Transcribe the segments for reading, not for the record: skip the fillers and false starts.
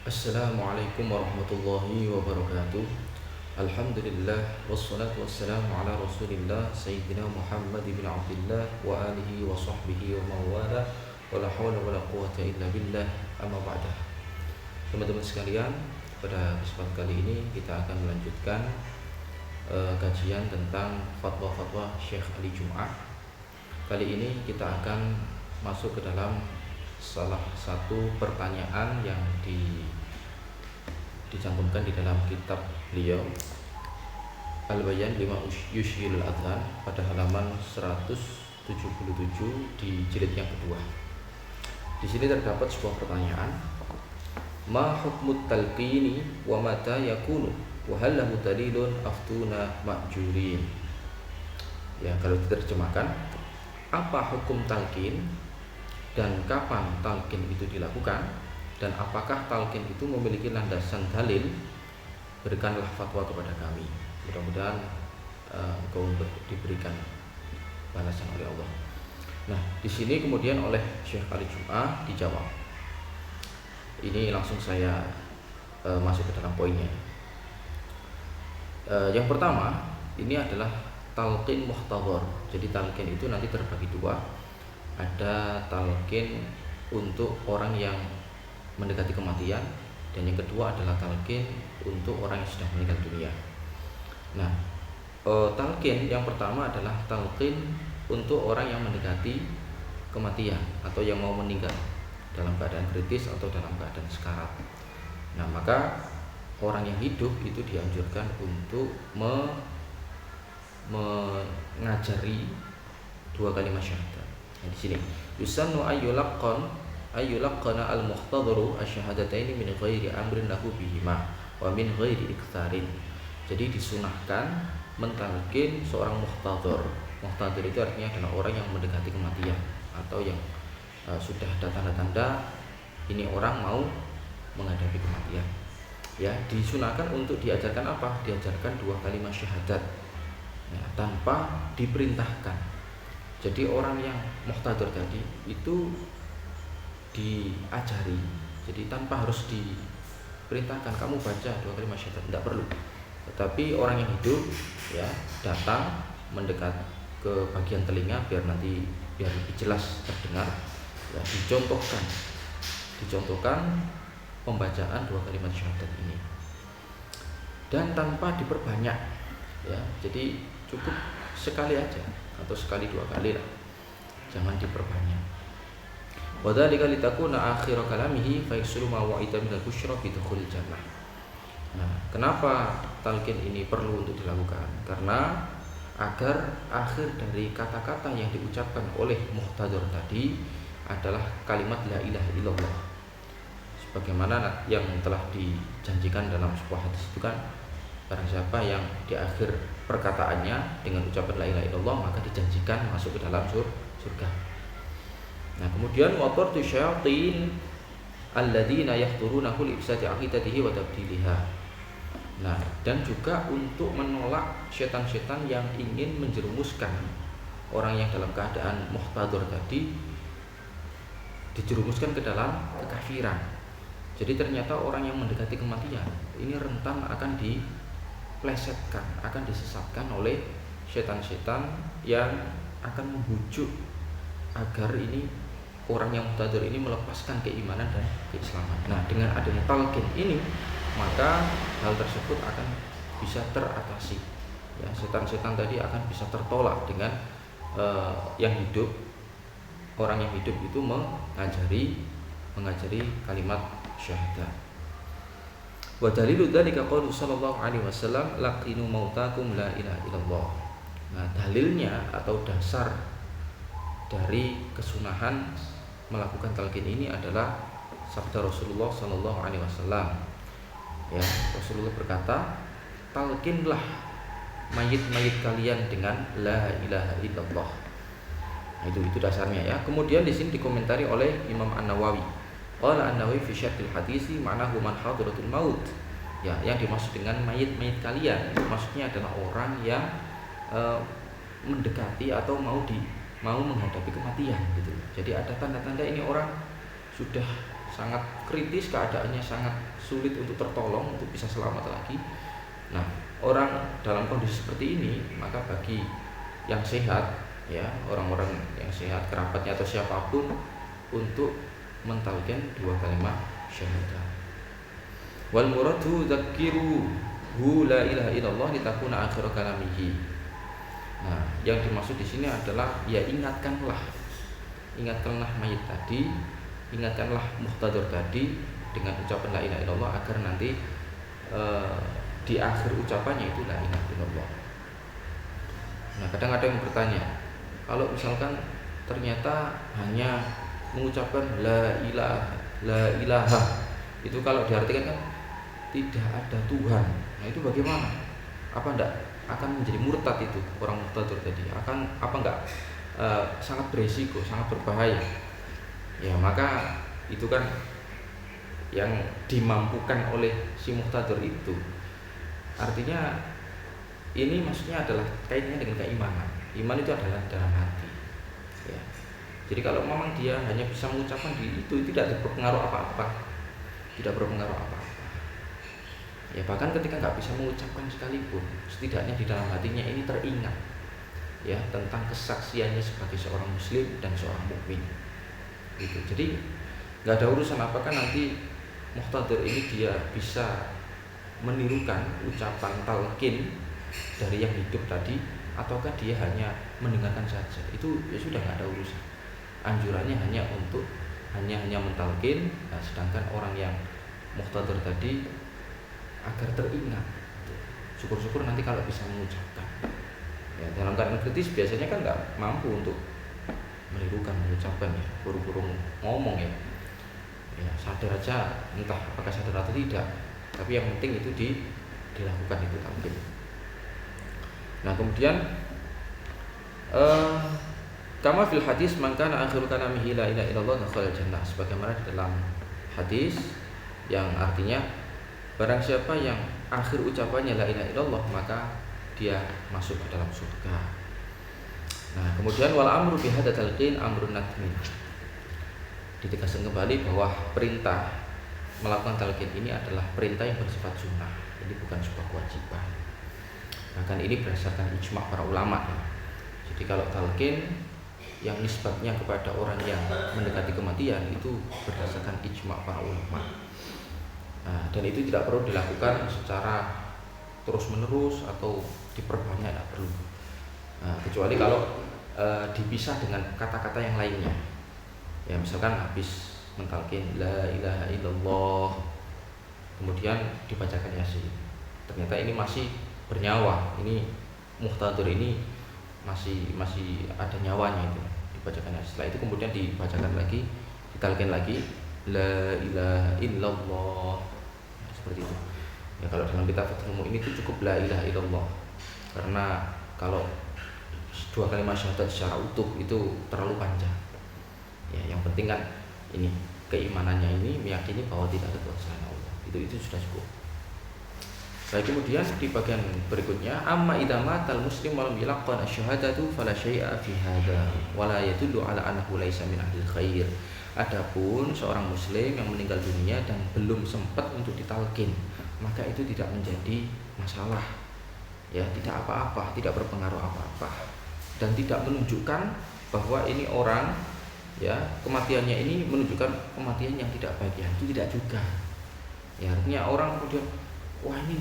Assalamualaikum warahmatullahi wabarakatuh. Alhamdulillah wassalatu wassalamu ala Rasulillah Sayyidina Muhammad bin Abdullah wa alihi wa sahbihi wa mawala wa la hawla wa la quwata illa billah amma ba'dah. Teman-teman sekalian, pada kesempatan kali ini kita akan melanjutkan kajian tentang fatwa-fatwa Syekh Ali Jum'ah. Kali ini kita akan masuk ke dalam salah satu pertanyaan yang dicantumkan di dalam kitab beliau Al-Bayan lima Yushilul Adhan pada halaman 177 di jilid yang kedua. Di sini terdapat sebuah pertanyaan, ma hukmut talqini wa mata yakunu wa hal lahu dalilun aftuna ma'jurin. Ya, kalau diterjemahkan, apa hukum talqin dan kapan talqin itu dilakukan, dan apakah talqin itu memiliki landasan dalil? Berikanlah fatwa kepada kami. Mudah-mudahan engkau diberikan balasan oleh Allah. Nah, di sini kemudian oleh Syekh Ali Jum'ah dijawab. Ini langsung saya masuk ke dalam poinnya. Yang pertama, ini adalah talqin muhtadhar. Jadi talqin itu nanti terbagi dua. Ada talqin untuk orang yang mendekati kematian, dan yang kedua adalah talqin untuk orang yang sudah meninggal dunia. Nah, talqin yang pertama adalah talqin untuk orang yang mendekati kematian atau yang mau meninggal dalam keadaan kritis atau dalam keadaan sekarat. Nah, maka orang yang hidup itu dianjurkan untuk mengajari dua kalimat syahadat. Nah, di sini yusannu ayyulaqqana al-muhtadharu asyhadataini min ghairi amrin lahu bihima wa min ghairi iktsarin. Jadi disunahkan mentalqin seorang muhtadhar. Muhtadhar itu artinya adalah orang yang mendekati kematian atau yang sudah ada tanda-tanda ini orang mau menghadapi kematian. Ya, disunahkan untuk diajarkan apa? Diajarkan dua kalimat syahadat. Ya, tanpa diperintahkan. Jadi orang yang muhtadhar tadi itu diajari, jadi tanpa harus diperintahkan kamu baca dua kalimat syahadat, tidak perlu. Tetapi orang yang hidup ya datang mendekat ke bagian telinga biar lebih jelas terdengar, ya, dicontohkan pembacaan dua kalimat syahadat ini, dan tanpa diperbanyak, ya, jadi cukup sekali aja atau sekali dua kali lah, jangan diperbanyak. Wadzalika litakuna akhir kalamihi fa yaksulu ma wa'ida minal busyra fi dukhulil jannah. Nah, kenapa talqin ini perlu untuk dilakukan? Karena agar akhir dari kata-kata yang diucapkan oleh muhtadhar tadi adalah kalimat la ilaha illallah. Sebagaimana yang telah dijanjikan dalam sebuah hadis itu kan, barang siapa yang di akhir perkataannya dengan ucapan la ilaha illallah maka dijanjikan masuk ke dalam surga. Nah, kemudian watartu syayatin alladzina yahturunahu li ifsadi aqidatihi wa tabdiliha. Nah, dan juga untuk menolak setan-setan yang ingin menjerumuskan orang yang dalam keadaan muhtadhar tadi, dijerumuskan ke dalam kekafiran. Jadi ternyata orang yang mendekati kematian ini rentan akan diplesetkan, akan disesatkan oleh setan-setan yang akan membujuk agar ini orang yang muhtadhar ini melepaskan keimanan dan keislaman. Nah, dengan adanya talqin ini maka hal tersebut akan bisa teratasi. Ya, setan-setan tadi akan bisa tertolak dengan yang hidup, orang yang hidup itu mengajari kalimat syahadat. Wa dalilu dzalika qaulu sallallahu alaihi wasallam laqinu mautakum la ilaha illallah. Nah, dalilnya atau dasar dari kesunahan melakukan talqin ini adalah sabda Rasulullah sallallahu alaihi wasallam. Ya, Rasulullah berkata, talqinlah mayit-mayit kalian dengan la ilaha illallah. Nah, itu dasarnya, ya. Kemudian di sini dikomentari oleh Imam An-Nawawi. Qala An-Nawawi fi syarhil hadisi ma'nahu man hadratul maut. Ya, yang dimaksud dengan mayit-mayit kalian maksudnya adalah orang yang mendekati atau mau menghadapi kematian gitu. Jadi ada tanda-tanda ini orang sudah sangat kritis, keadaannya sangat sulit untuk tertolong, untuk bisa selamat lagi. Nah, orang dalam kondisi seperti ini, maka bagi yang sehat, ya orang-orang yang sehat, kerabatnya atau siapapun, untuk mentalkin 2 kalimat syahadah. Wal muradu dzakkiruhu la ilaha illallah litakuna akhir kalamihi. Nah, yang dimaksud di sini adalah ya ingatkanlah mayit tadi, ingatkanlah muhtadir tadi dengan ucapan la ilaha illallah agar nanti di akhir ucapannya itu la ilaha illallah. Nah, kadang ada yang bertanya, kalau misalkan ternyata hanya mengucapkan la ilaha itu kalau diartikan kan tidak ada Tuhan. Nah, itu bagaimana? Apa enggak akan menjadi murtad itu orang murtad tadi? Apa enggak sangat beresiko, sangat berbahaya? Ya, maka itu kan yang dimampukan oleh si muhtadir itu. Artinya ini maksudnya adalah kaitannya dengan keimanan. Iman itu adalah dalam hati. Ya. Jadi kalau memang dia hanya bisa mengucapkan itu tidak berpengaruh apa-apa. Tidak berpengaruh apa-apa. Ya, bahkan ketika nggak bisa mengucapkan sekalipun, setidaknya di dalam hatinya ini teringat ya tentang kesaksiannya sebagai seorang muslim dan seorang mukmin. Gitu. Jadi nggak ada urusan apakah nanti muhtadir ini dia bisa menirukan ucapan talqin dari yang hidup tadi, ataukah dia hanya mendengarkan saja. Itu ya sudah nggak ada urusan. Anjurannya hanya untuk hanya mentalqin, nah, sedangkan orang yang muhtadir tadi agar teringat. Syukur-syukur nanti kalau bisa mengucapkan. Ya, dalam keadaan kritis biasanya kan nggak mampu untuk menirukan mengucapkan ya, buru-buru ngomong ya. Ya, sadar aja, entah apakah sadar atau tidak, tapi yang penting itu dilakukan itu talqin. Nah, kemudian kama fil hadis man kana akhiru kalamihi la ilaha illallah dakhala jannah, sebagaimana di dalam hadis yang artinya barang siapa yang akhir ucapannya la ilaha illallah maka dia masuk ke dalam surga. Nah, kemudian wal amru bi hadza talqin amrun nadmin. Ditegaskan kembali bahwa perintah melakukan talqin ini adalah perintah yang bersifat sunnah. Ini bukan sebuah kewajiban. Bahkan ini berdasarkan ijma' para ulama ya. Jadi kalau talqin yang nisbatnya kepada orang yang mendekati kematian itu berdasarkan ijma' para ulama. Nah, dan itu tidak perlu dilakukan secara terus-menerus atau diperbanyak, tidak perlu. Nah, kecuali kalau dipisah dengan kata-kata yang lainnya. Ya, misalkan habis mentalqin la ilaha illallah, kemudian dibacakan yasin. Ternyata ini masih bernyawa, ini muhtadir ini masih ada nyawanya itu, dibacakan yasin. Setelah itu kemudian dibacakan lagi, ditalqin lagi la ilaha illallah. Seperti itu. Ya, kalau dalam kitab ilmu ini itu cukup la ilaha illallah. Karena kalau 2 kalimat syahadat secara utuh itu terlalu panjang. Ya, yang penting kan ini keimanannya ini meyakini bahwa tidak ada Tuhan selain Allah. Itu sudah cukup. Baik, kemudian di bagian berikutnya amma idza matal muslim wa lam yalqan asyhadatu fala syai'a fi hadza wa la yadullu ala annahu laisa min ahlil khair. Adapun seorang muslim yang meninggal dunia dan belum sempat untuk ditalqin, maka itu tidak menjadi masalah. Ya, tidak apa-apa, tidak berpengaruh apa-apa. Dan tidak menunjukkan bahwa ini orang ya kematiannya ini menunjukkan kematian yang tidak baik, ya itu tidak juga. Ya, artinya orang kemudian wah ini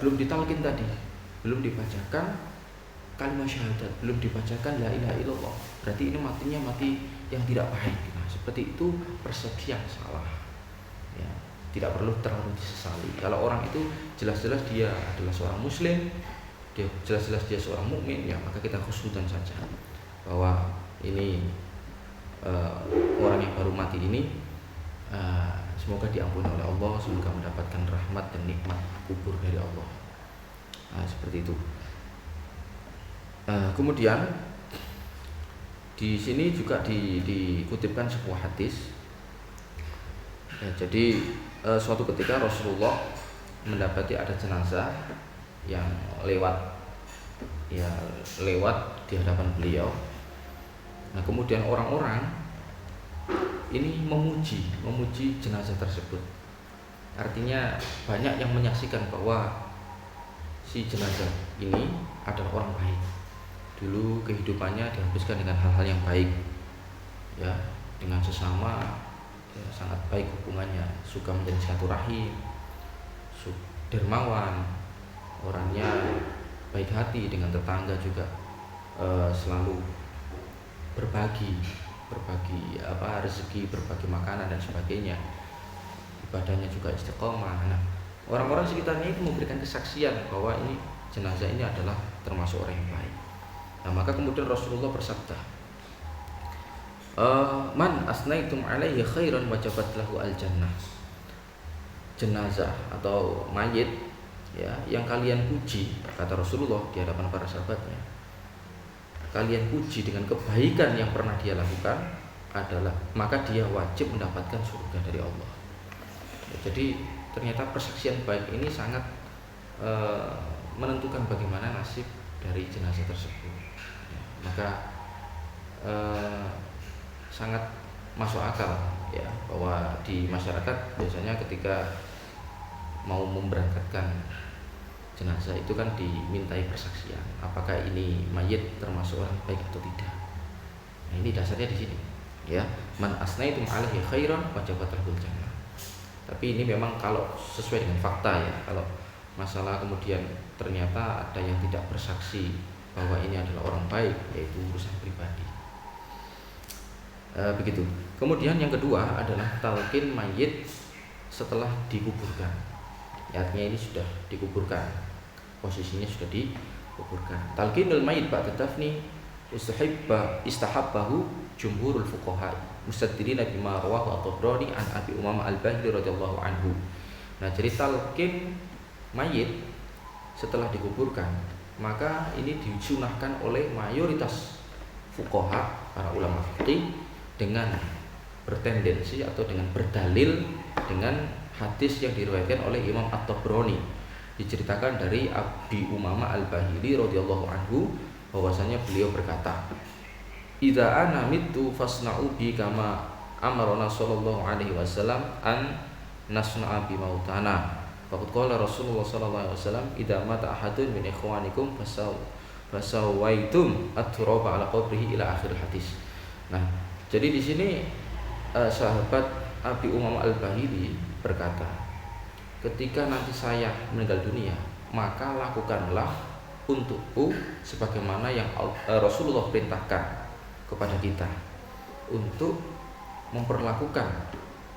belum ditalqin tadi, belum dibacakan kalimat syahadat, belum dibacakan la ilaha illallah, berarti ini matinya mati yang tidak baik. Nah, seperti itu persepsi yang salah. Ya, tidak perlu terlalu disesali. Kalau orang itu jelas-jelas dia adalah seorang muslim, dia jelas-jelas dia seorang mukmin, ya maka kita husnudzon saja bahwa ini orang yang baru mati ini semoga diampuni oleh Allah, semoga mendapatkan rahmat dan nikmat kubur dari Allah. Nah, seperti itu. Kemudian di sini juga dikutipkan sebuah hadis. Ya, jadi suatu ketika Rasulullah mendapati ada jenazah yang lewat di hadapan beliau. Nah, kemudian orang-orang ini memuji jenazah tersebut. Artinya banyak yang menyaksikan bahwa si jenazah ini adalah orang baik. Dulu kehidupannya dihabiskan dengan hal-hal yang baik, ya, dengan sesama, ya, sangat baik hubungannya, suka menjalin silaturahim, dermawan, orangnya baik hati dengan tetangga juga, selalu berbagi rezeki, berbagi makanan dan sebagainya. Ibadahnya juga istiqomah. Nah, orang-orang sekitarnya itu memberikan kesaksian bahwa ini jenazah ini adalah termasuk orang yang baik. Nah, maka kemudian Rasulullah bersabda, man asnaitum alaihi khairan wajabat lahu al-jannah. Jenazah atau mayit, ya, yang kalian puji, kata Rasulullah di hadapan para sahabatnya, kalian puji dengan kebaikan yang pernah dia lakukan adalah, maka dia wajib mendapatkan surga dari Allah. Ya, jadi ternyata persaksian baik ini sangat menentukan bagaimana nasib dari jenazah tersebut. Ya, maka sangat masuk akal, ya, bahwa di masyarakat biasanya ketika mau memberangkatkan jenazah itu kan dimintai persaksian, apakah ini mayit termasuk orang baik atau tidak. Nah, ini dasarnya di sini, ya, man asnaitum alaihi khairan wajabat lahul jannah. Tapi ini memang kalau sesuai dengan fakta, ya, kalau masalah kemudian ternyata ada yang tidak bersaksi bahwa ini adalah orang baik, yaitu urusan pribadi. Begitu. Kemudian yang kedua adalah talqin mayit setelah dikuburkan. Artinya ini sudah dikuburkan, posisinya sudah dikuburkan. Talqinul mayit ba'da dafni istahabbahu jumhurul fuqaha mustaddirina bima rawahu at-Tabrani an Abi Umamah al-Bahili radhiyallahu anhu. Nah, jadi talqin mayit setelah dikuburkan, maka ini disunahkan oleh mayoritas fuqaha, para ulama fikih, dengan bertendensi atau dengan berdalil dengan hadis yang diriwayatkan oleh Imam At-Tabrani. Diceritakan dari Abi Umamah al-Bahili radhiyallahu anhu bahwasanya beliau berkata, "Idza ana mittu fasna'u bi kama amarna sallallahu alaihi wasallam an nasna'a bi mautana." Faqad qala Rasulullah sallallahu alaihi wasallam, "Idza mata ahadun min ikhwanikum fasawaitum at-turaba ala qabrihi" ila akhir hadis. Nah, jadi di sini sahabat Abi Umamah al-Bahili berkata, ketika nanti saya meninggal dunia, maka lakukanlah untukku sebagaimana yang Rasulullah perintahkan kepada kita untuk memperlakukan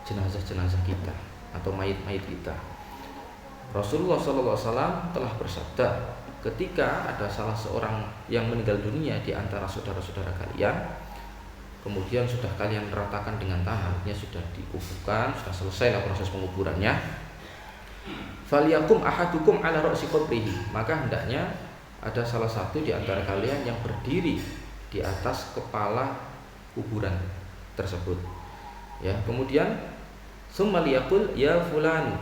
jenazah-jenazah kita atau mayit-mayit kita. Rasulullah SAW telah bersabda, ketika ada salah seorang yang meninggal dunia di antara saudara-saudara kalian, kemudian sudah kalian ratakan dengan tanah, artinya sudah dikuburkan, sudah selesai lah proses penguburannya, falyakum ahadukum ala ra'si qabrihi, maka hendaknya ada salah satu di antara kalian yang berdiri di atas kepala kuburan tersebut, ya. Kemudian summa liyaqul ya fulan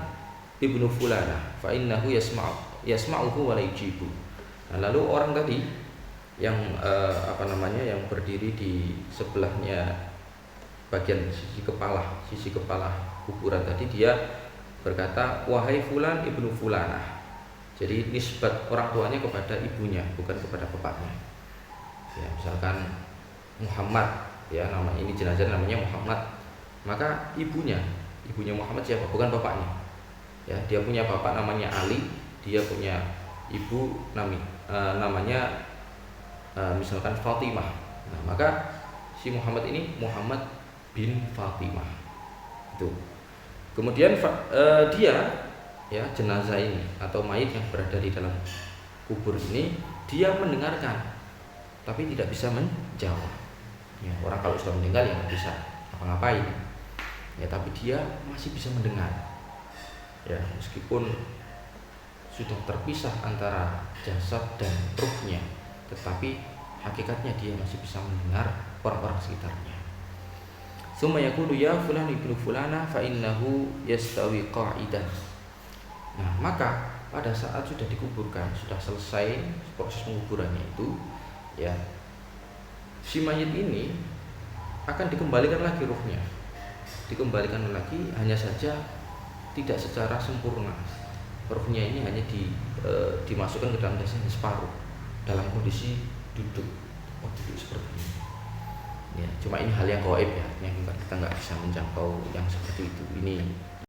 ibnu fulana fa innahu yasma'uhu wa la yujibu. Nah, lalu orang tadi yang yang berdiri di sebelahnya bagian sisi kepala kuburan tadi, dia berkata, wahai fulan ibnu fulanah. Jadi nisbat orang tuanya kepada ibunya, bukan kepada bapaknya. Ya, misalkan Muhammad, ya, nama ini jenazah namanya Muhammad, maka ibunya Muhammad siapa? Bukan bapaknya. Ya, dia punya bapak namanya Ali, dia punya ibu namanya misalkan Fatimah. Nah, maka si Muhammad ini Muhammad bin Fatimah. Itu. Kemudian dia, ya, jenazah ini atau mayit yang berada di dalam kubur ini, dia mendengarkan tapi tidak bisa menjawab. Ya, orang kalau sudah meninggal ya nggak bisa apa-ngapain. Ya, tapi dia masih bisa mendengar. Ya, meskipun sudah terpisah antara jasad dan ruhnya, tetapi hakikatnya dia masih bisa mendengar orang-orang sekitarnya. Summa yaqulu ya fulan ibnu fulana fa innahu yastawi qa'idan. Nah, maka pada saat sudah dikuburkan, sudah selesai proses penguburannya itu, ya, si mayit ini akan dikembalikan lagi ruhnya dikembalikan lagi, hanya saja tidak secara sempurna. Ruhnya ini hanya dimasukkan ke dalam jasad separuh dalam kondisi duduk, duduk seperti ini. Ya, cuma ini hal yang gaib ya, yang kita nggak bisa menjangkau yang seperti itu. Ini